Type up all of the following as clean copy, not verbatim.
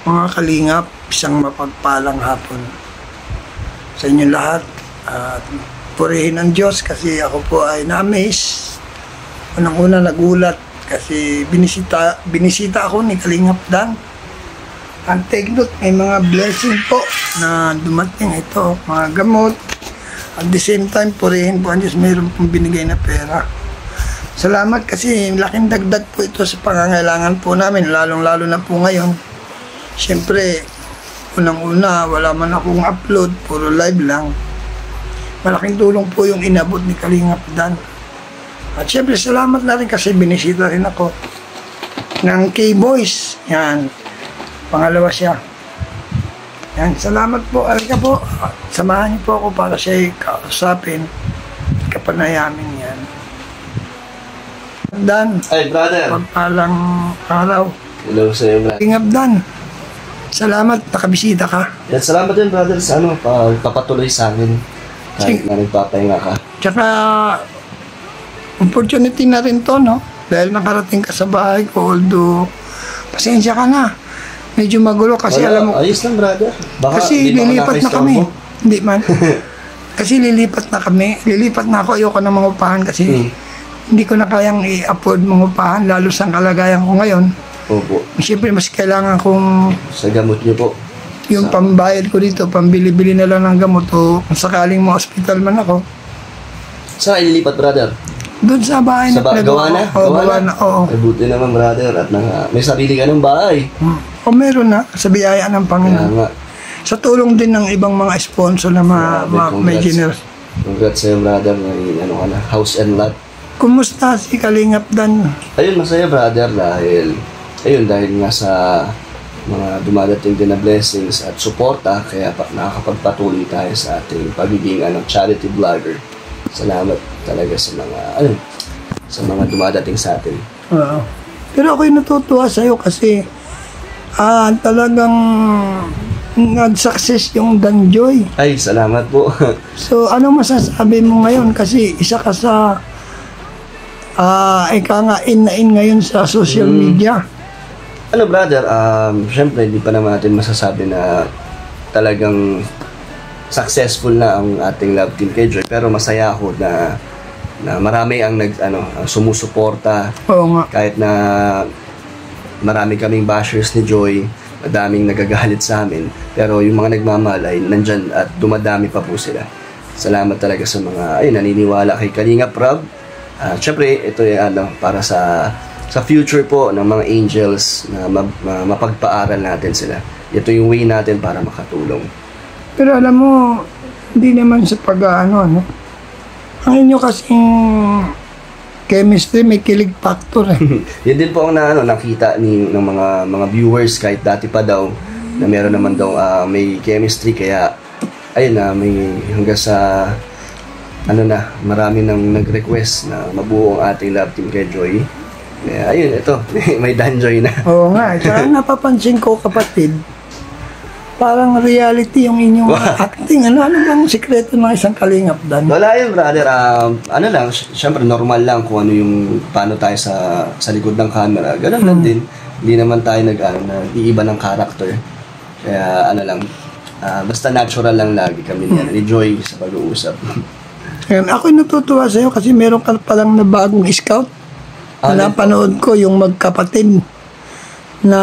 mga kalingap, isang mapagpalang hapon sa inyo lahat. At purihin ang Diyos kasi ako po ay na-amaze. Unang-una nagulat kasi binisita ako ni Kalingap Dan. Ang take note, may mga blessing po na dumating ito, mga gamot. At the same time, purihin po ang Diyos, mayroon pong binigay na pera. Salamat kasi laking dagdag po ito sa pangangailangan po namin, lalong-lalo na po ngayon. Siyempre, unang-una, wala man akong upload, puro live lang. Malaking tulong po yung inabot ni Kalingap Dan. At siyempre, salamat na rin kasi binisita rin ako ng K-Boys. Yan. Pangalawa siya. Yan. Salamat po. Alika po. Samahan niyo po ako para siya kausapin. Kapanayamin yan. Dan. Ay, brother. Pagpalang araw. Hello sa iyo, brother. Kalingap Dan. Salamat. Nakabisita ka. Yan, salamat din, brother, sa papatuloy sa amin. Kahit na nagpapahinga ka. Tsaka, opportunity na rin to, no? Dahil nakarating ka sa bahay ko, although, pasensya ka na. Medyo magulo kasi wala, alam mo. Ayos lang, brother. Baka kasi lilipat na kami. Hindi man. Kasi lilipat na kami. Lilipat na ako. Ayoko na mangupahan kasi hindi ko na kayang i-afford mangupahan, lalo sa kalagayan ko ngayon. Opo. Siyempre, mas kailangan kong sa gamot niyo po. yung pambayad ko dito, pambili-bili na lang ng gamot o kung sakaling ma-hospital man ako. Saan ililipat, brother? Doon sa bahay sa gawa na? Oo, gawa na. Oo. Ay, buti naman, brother. At may sarili ka ng bahay. O meron na, sa biyaya ng Panginoon. Kaya nga. Sa tulong din ng ibang mga sponsor na may generous. Congrats sa'yo, brother. Ano ka na, house and lot. Kumusta si Kalingap Dan? Ayun, masaya, brother, dahil nga sa mga dumadating din na blessings at suporta, kaya nakakapagpatuloy tayo sa ating pagiging charity vlogger. Salamat talaga sa mga dumadating sa atin. Pero ako'y natutuwa sa'yo kasi talagang nag-success yung Danjoy. Ay, salamat po. So, anong masasabi mo ngayon? Kasi isa ka sa ika nga in ngayon sa social media. Brother, syempre hindi pa naman natin masasabi na talagang successful na ang ating love team kay Joy, pero masaya ako na marami ang sumusuporta. Oo nga. Kahit na marami kaming bashers ni Joy, madaming nagagalit sa amin, pero yung mga nagmamahal ay nandyan at dumadami pa po sila. Salamat talaga sa mga naniniwala kay Kalingap Rob. Syempre ito ay para sa future po ng mga angels na mapagpaaral natin sila. Ito yung way natin para makatulong. Pero alam mo, hindi naman sa pag-ano, ang inyo kasing chemistry may kilig factor eh. Yun din po ang nakita ng mga viewers kahit dati pa daw na meron naman daw may chemistry, kaya ayun na may hanggang sa marami nang nag-request na mabuo ang ating love team kay Joy. Kaya ayun, ito, may Danjoy na. Oo nga, kaya napapansin ko, kapatid, parang reality yung inyong acting. Ano bang sikreto ng isang Kalingap Dan? Wala yun, brother. Lang, syempre normal lang kung paano tayo sa likod ng camera. Ganun lang din. Hindi naman tayo nag-iiba ng character. Kaya basta natural lang lagi kami niyan. Enjoy sa pag-uusap. Ako'y natutuwa sa'yo kasi meron ka palang na bagong scout. Napanood ko yung magkapatid na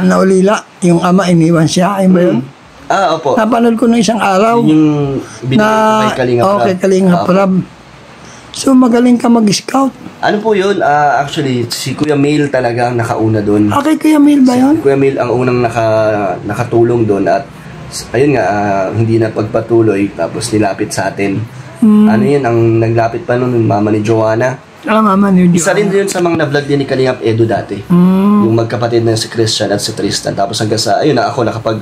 naulila, yung ama iniwan siya, ay ba yun? Opo. Napanood ko nung isang araw. Yung binigay kay Kalingap Rob. Okay, Kalingap Rob. So magaling ka mag-scout. Ano po yun? Actually, si Kuya Mail talaga ang nakauna doon. Okay, Kuya Mail ba yun? Si Kuya Mail ang unang nakatulong doon at ayun nga, hindi na pagpatuloy tapos nilapit sa atin. Ang naglapit pa noon, mama ni Joanna. Mama ni Joanna. Isa rin yun sa mga na-vlog din ni Kalingap Edu dati. Yung magkapatid na si Christian at si Tristan. Tapos hanggang sa, ako nakapag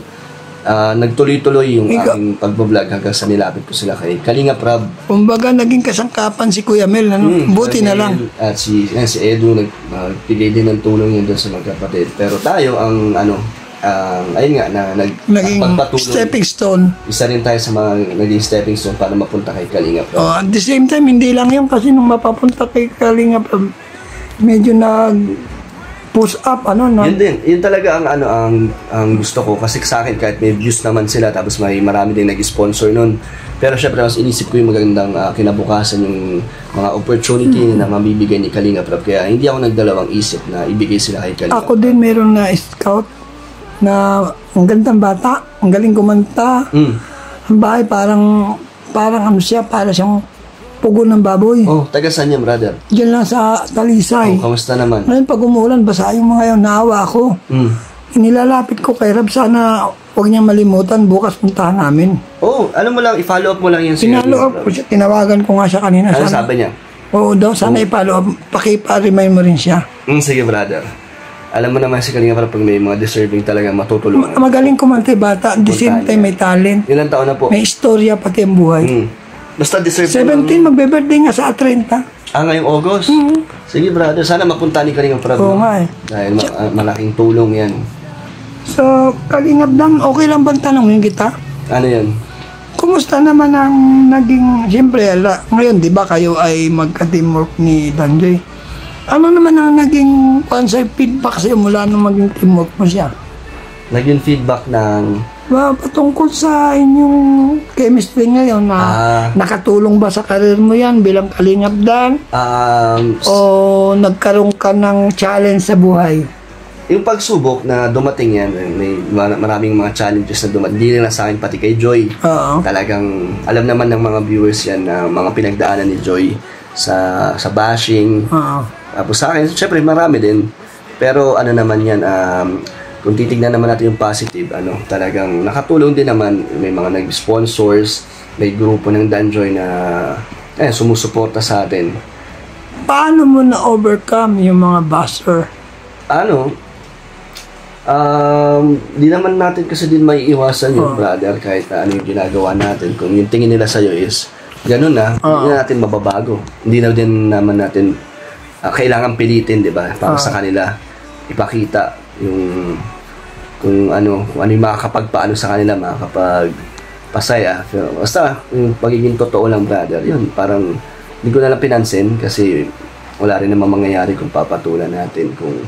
nagtuloy-tuloy yung aking pag-vlog hanggang sa nilapit ko sila kay Kalingap Rob. Kumbaga naging kasangkapan si Kuya Mel, buti na lang. At si Edu nagbigay din ng tulong yun doon sa magkapatid. Pero tayo ang ayun nga, naging stepping stone. Isa rin tayo sa mga naging stepping stone para mapunta kay Kalingap. At the same time, hindi lang yun kasi nung mapapunta kay Kalingap, medyo push up, no? Yun din, yun talaga ang gusto ko kasi sa akin kahit may views naman sila tapos may marami din nag-sponsor nun. Pero syempre mas inisip ko yung magandang kinabukasan yung mga opportunity na mabibigay ni Kalinga Prab. Kaya hindi ako nagdalawang isip na ibigay sila kay Kalinga Prab. Ako din meron na scout na ang gandang bata, ang galing kumanta. Ang bahay parang ano siya, para siyang pugo ng baboy. Oh, taga saan yan, brother? Diyan lang sa Talisay. Oh, kamusta naman? Ngayon pag umulan, basa yung mga yun, naawa ako. Inilalapit ko kay Rab, sana huwag niya malimutan, bukas puntahan namin. Oh, alam mo lang, i-follow up mo lang yan. Pinalo up ko siya, tinawagan ko nga siya kanina. Ano sabi niya? Oo daw, sana i-follow up, pakipa-remind mo rin siya. Sige, brother. Alam mo naman si Kalinga Prab pag may mga deserving talaga matutulungan. Magaling kumante bata, at the same time may talent. Ilang taon na po? May istorya pati ang buhay. Basta deserving 17, magbe-birthday nga sa 30. Ngayong August? Sige, brother. Sana mapunta ni Kalinga Prab. Oo nga eh. Dahil malaking tulong yan. So, Kalingap Dan, okay lang bang tanongin kita? Ano yan? Kumusta naman ang naging, siyempre, ngayon, di ba kayo ay magka-teamwork ni Danjoy? Ano naman ang naging feedback sa'yo mula nung maging teamwork mo siya? Naging feedback ng... Patungkol sa inyong chemistry ngayon na nakatulong ba sa karir mo yan bilang Kalingap Dan? O nagkaroon ka ng challenge sa buhay? Yung pagsubok na dumating yan, may maraming mga challenges na dumating. Hindi na sa akin, pati kay Joy. Talagang alam naman ng mga viewers yan na mga pinagdaanan ni Joy sa bashing. Tapos sa akin, syempre marami din. Pero ano naman yan, kung titignan naman natin yung positive, talagang nakatulong din naman. May mga nag-sponsors, may grupo ng Danjoy na sumusuporta sa atin. Paano mo na-overcome yung mga basher? Di naman natin kasi din may iwasan yung brother kahit ano yung ginagawa natin. Kung yung tingin nila sa'yo is ganun hindi na natin mababago. Hindi na din naman natin kailangan pilitin, di ba? Para sa kanila ipakita yung kung ano yung makakapagpaano sa kanila, makakapagpasaya. Basta yung pagiging totoo lang, brother, yun parang hindi ko na lang pinansin kasi wala rin naman mangyayari kung papatulan natin, kung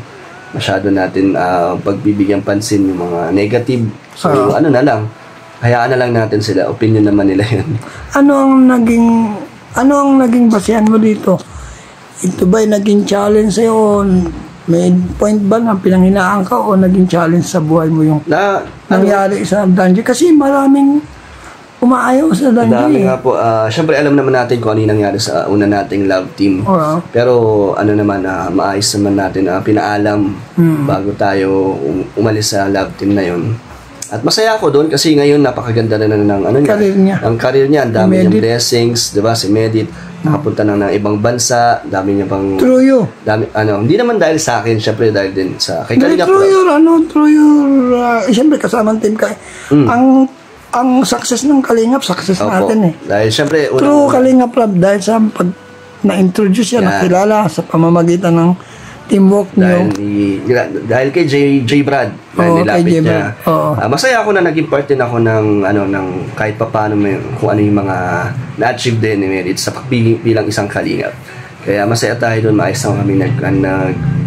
masyado natin pagbibigyan pansin yung mga negative. So ano na lang, hayaan na lang natin sila, opinion naman nila yun. Ano ang naging basihan mo dito? Ito ba'y naging challenge sa'yo? May point ba na pinanghinaan ka o naging challenge sa buhay mo yung nangyari sa Danjoy? Kasi maraming umaayaw sa Danjoy. Dami nga po. Siyempre alam naman natin kung ano yung nangyari sa una nating love team. Pero ano naman, maayos naman natin pinaalam bago tayo umalis sa love team na yun. At masaya ako doon kasi ngayon napakaganda na ng career niya. Ang dami niyang blessings, 'di ba? Si Medit nakapunta na ng ibang bansa, dami niya pang hindi naman dahil sa akin, syempre dahil din sa kay Kalinga Prab. Syempre kasama ng team ka. Ang success ng Kalingap, success natin eh. Dahil syempre Kalinga Prab dahil sa pag na-introduce yan, nakilala sa pamamagitan ng teamwork niyo. Dahil kay J. Brad, nilapit niya. Masaya ako na naging part din ako ng kahit papaano kung ano yung mga na-achieve din ni Merit sa bilang isang Kalingap. Kaya masaya tayo doon, maayos na kami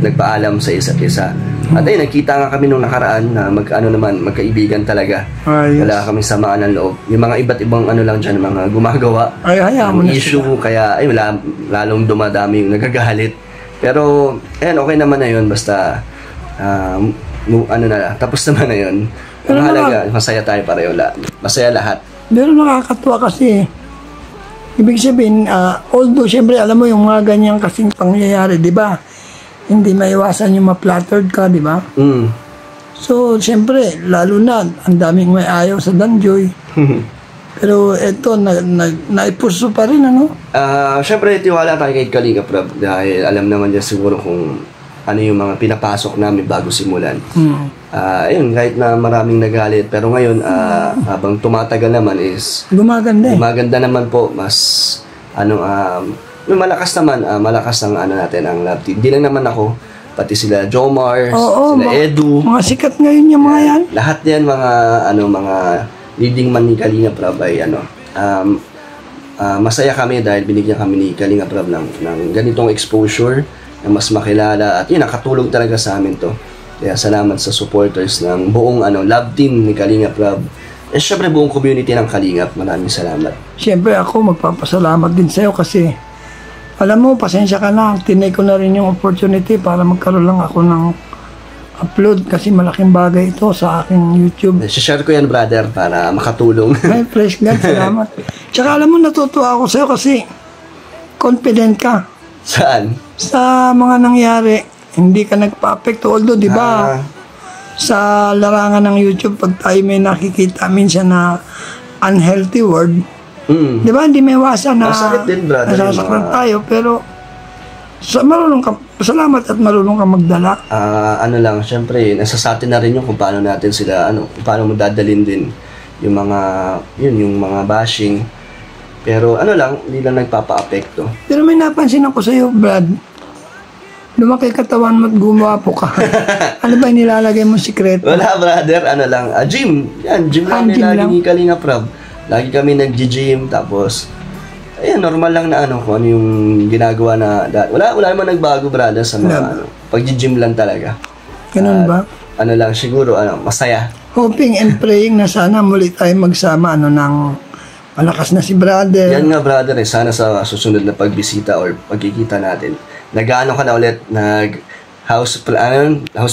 nagpaalam sa isa't isa. At ayun, nagkita nga kami nung nakaraan na magkaibigan talaga. Wala kami samaan ng loob. Yung mga iba't ibang lang dyan, mga gumagawa ng issue, kaya lalong dumadami yung nagagalit. Pero, okay naman na yun, basta, tapos naman na yun. Ang halaga, masaya tayo pareho lahat. Masaya lahat. Pero nakakatuwa kasi, ibig sabihin, although, syempre, alam mo yung mga ganyang kasing pangyayari, di ba? Hindi maiwasan yung ma-flattered ka, di ba? So, syempre, lalo na, ang daming may ayaw sa Danjoy. Pero ito, naipuso pa rin, Siyempre, tiwala tayo kay Kalinga Prab dahil alam naman niya siguro kung ano yung mga pinapasok namin bago simulan. Ayun, kahit na maraming nagalit, pero ngayon, habang tumatagal naman is... Gumaganda naman po, mas, malakas naman, malakas ang natin, ang love team. Hindi lang naman ako, pati sila Jomar, sila Edu. Mga sikat ngayon yung mga yan. Lahat yan, mga leading man ni Kalinga Prab ay masaya kami dahil binigyan kami ni Kalinga Prab ng ganitong exposure na mas makilala, at yun, nakatulong talaga sa amin to. Kaya salamat sa supporters ng buong love team ni Kalingap Rob. Syempre buong community ng Kalingap, maraming salamat. Siyempre ako magpapasalamat din sa'yo kasi alam mo, pasensya ka na, tinay ko na rin yung opportunity para magkaroon lang ako ng upload kasi malaking bagay ito sa aking YouTube. Share ko yan, brother, para makatulong. Ay, praise God, salamat. Tsaka alam mo, natutuwa ako sa'yo kasi confident ka. Saan? Sa mga nangyari, hindi ka nagpa-apekto. Although, di ba, sa larangan ng YouTube, pag tayo may nakikita minsan na unhealthy word, di ba, hindi may iwasan na masakit din, brother, nasasaktan tayo, pero marunong ka, salamat at marunong ka magdala. Lang, syempre, nasa sa atin na rin yung kung paano natin sila, kung paano mo dadalhin din yung mga bashing. Pero hindi lang nagpapa-apekto. Pero may napansin ako sa'yo, Brad. Lumaki katawan mo at gumapo ka. Ano ba yung nilalagay mo sikreto? Wala, brother, gym. Yan, gym lang nilagay ni Kalingap Rob. Lagi kami nag-gym, tapos ayan, normal lang na kung ano yung ginagawa na wala naman nagbago, brother, sa mga pag-gym lang talaga. Ganun ba? Lang siguro, masaya. Hoping and praying na sana muli tayo magsama ng malakas na si brother. Yan nga, brother, sana sa susunod na pagbisita or pagkikita natin, nag-ano ka na ulit, house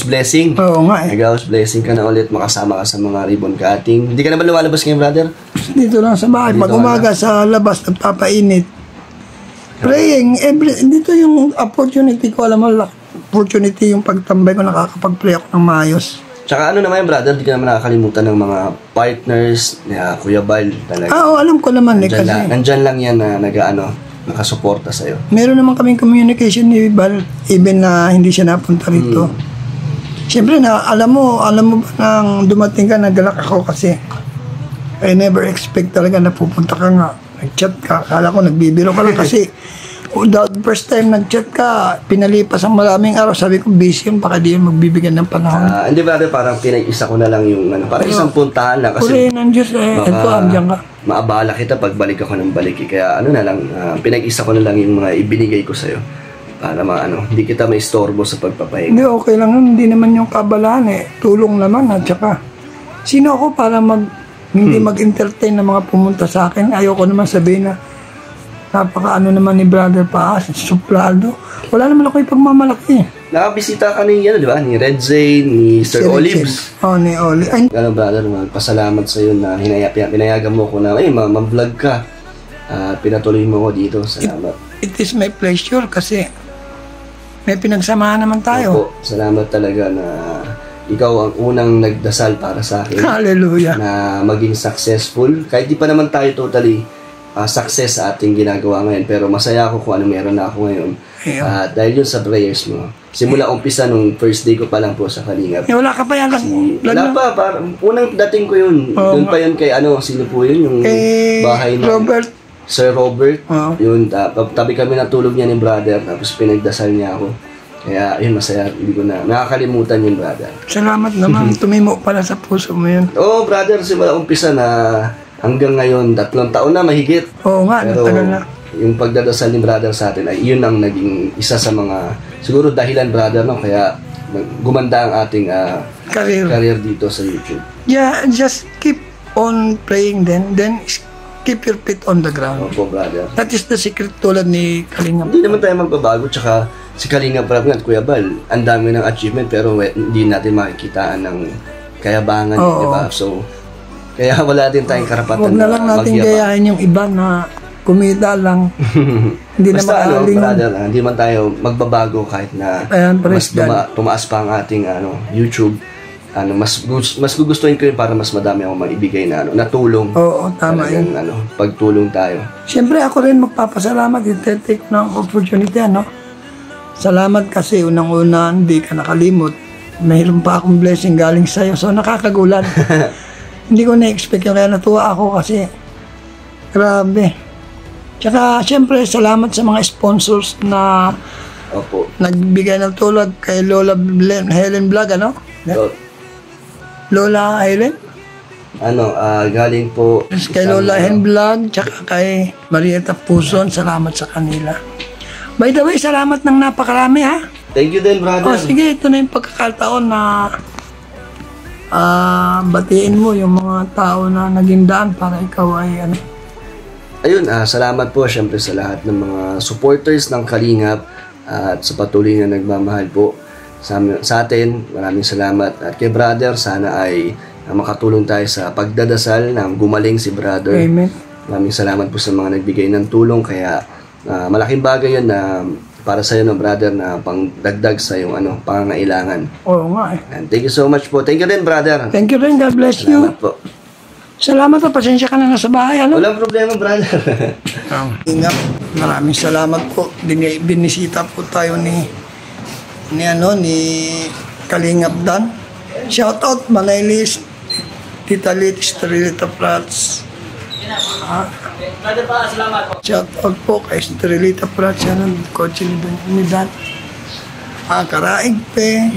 blessing. Oo nga eh. Nag-house blessing ka na ulit, makasama ka sa mga ribbon cutting. Hindi ka na ba lumalabas ngayon, brother? Dito lang sa bahay. Pag umaga sa labas, nagpapainit. Praying. Dito yung opportunity ko. Alam mo, opportunity yung pagtambay ko. Nakakapag-pray ako ng maayos. Tsaka naman, brother, hindi ka naman nakakalimutan ng mga partners, Kuya Bal, talaga. Oo, alam ko naman. Nandyan lang yan na nakasuporta sa'yo. Meron naman kaming communication ni Bal, even na hindi siya napunta rito. Siyempre, alam mo ba nang dumating ka, nagalak ako kasi I never expect talaga na pupunta ka nga. Nag-chat ka, akala ko nagbibiro ka lang kasi the first time nag-chat ka, pinalipas ang maraming araw. Sabi ko, busy yun, baka di yun magbibigyan ng panahon. Hindi, brother, parang pinag-isa ko na lang yung parang isang puntahan lang kasi Puri ng Diyos, ito, andyan ka. Maabala kita pag balik ako ng balik. Kaya pinag-isa ko na lang yung mga ibinigay ko sa'yo para hindi kita may istorbo sa pagpapahinga. Hindi, okay lang yun. Hindi naman yung kabalaan tulong naman at saka sino ako para hindi mag-entertain ng mga pumunta sa akin. Ayoko naman sabihin na napaka naman ni Brother Paas, suplado. Wala naman ako ipagmamalaki. Nakabisita ka ni ni Red Zane, ni Sir Olives. Ni Olives. Brother, pasalamat sa iyo na pinayagan mo ko na ma-vlog ka. Pinatuloy mo ko dito. Salamat. It is my pleasure kasi may pinagsamahan naman tayo. Opo, salamat talaga na ikaw ang unang nagdasal para sa akin. Hallelujah. Na maging successful. Kahit di pa naman tayo totally success sa ating ginagawa ngayon, pero masaya ako kung ano meron na ako ngayon. Dahil yun sa prayers mo. Simula umpisa nung first day ko pa lang po sa Kalingap. Wala ka pa yan. Wala pa, parang unang dating ko yun. Doon pa yun kay sino po yun? Yung bahay na Robert. Sir Robert. Yun, tabi kami natulog niya ni brother, tapos pinagdasal niya ako. Kaya yun, masaya. Hindi ko na nakakalimutan yun, brother. Salamat naman. Tumimo pala sa puso mo yun. Oo, brother, simula umpisa na hanggang ngayon, 3 taon na mahigit. Oo nga, natagal na. Yung pagdadasal ni brother sa atin ay yun ang naging isa sa mga siguro dahilan, brother, kaya gumanda ang ating career dito sa YouTube. Yeah, just keep on praying then keep your feet on the ground. Opo, brother. That is the secret, tulad ni Kalingap. Hindi naman tayo magbabago, tsaka si Kalingap Rob at Kuya Bal, ang dami ng achievement pero hindi natin makikitaan ng kayabangan, di ba? So, kaya wala din tayong karapatan. Huwag na lang natin gayahin yung iba na kumita lang. Hindi na makaling. Brother, hindi man tayo magbabago kahit na mas tumaas pa ang ating YouTube. Mas gugustuhin ko yun para mas madami akong maibigay na tulong. Oo, tama yun. Pagtulong tayo. Siyempre ako rin magpapasalamat. I-take ng opportunity, Salamat kasi unang-una hindi ka nakalimot. Mayroon pa akong blessing galing sa'yo. So nakakagulan. Hindi ko na-expect yun, kaya natuwa ako kasi grabe. Tsaka siyempre salamat sa mga sponsors na nagbigay ng tulad kay Lola Helen Vlog, Lola Helen? Galing po kay Lola Helen Vlog, tsaka kay Marieta Puson, salamat sa kanila. By the way, salamat ng napakarami ha. Thank you din, brother. O sige, ito na yung pagkakataon na batiin mo yung mga tao na naging daan para ikaw ay ano. Ayun, salamat po syempre sa lahat ng mga supporters ng Kalingap at sa patuloy na nagmamahal po sa atin. Maraming salamat. At kay brother, sana ay makatulong tayo sa pagdadasal na gumaling si brother. Amen. Maraming salamat po sa mga nagbigay ng tulong. Kaya malaking bagay yun na para sa iyo, no, brother, na pangdagdag sa iyong pangangailangan. Oo nga eh. And thank you so much po. Thank you din, brother. Thank you rin. God bless you. Salamat po. Salamat po. Pasensya ka na nasa bahay. Ano? Walang problema, brother. Ingap, maraming salamat po. Binisita po tayo ni Kalingap Dan. Shout out Manaylis, Tita Lit, Sterilita Prats. Shout out po kay Sterilita Prats. Yan ang kotse ni Dan. Karaig pe,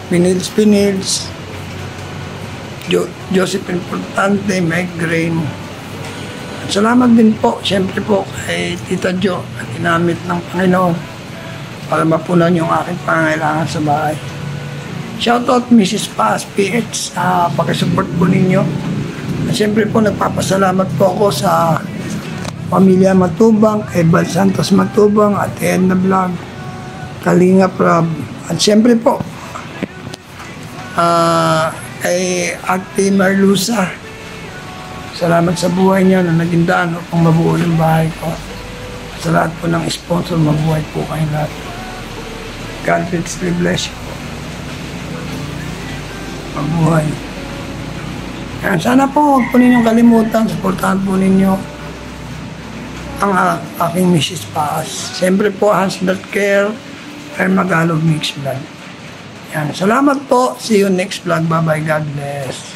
Pinils. Joseph Importante, Migraine. Salamat din po, siyempre po kay Tita Jo at inamit ng Panginoon para mapunan yung aking pangangailangan sa bahay. Shoutout Mrs. Paz PH, pakisupport po ninyo. At siyempre po nagpapasalamat po ako sa pamilya Matubang, kay Bal Santos Matubang at Edna Vlog, Kalingap Rob. At siyempre po, kay Ate Marlusa. Salamat sa buhay niya na naging daan upang mabuo yung bahay ko. Sa lahat po ng sponsor, mabuhay po kayo lahat. God bless you po. Mabuhay. Kaya sana po, huwag po ninyong kalimutan, supportahan po ninyo ang aking Mrs. Paas. Siyempre po, Hans.Care ay Magalog Mix Vlog. Yan. Salamat po. See you next vlog. Bye-bye. God bless.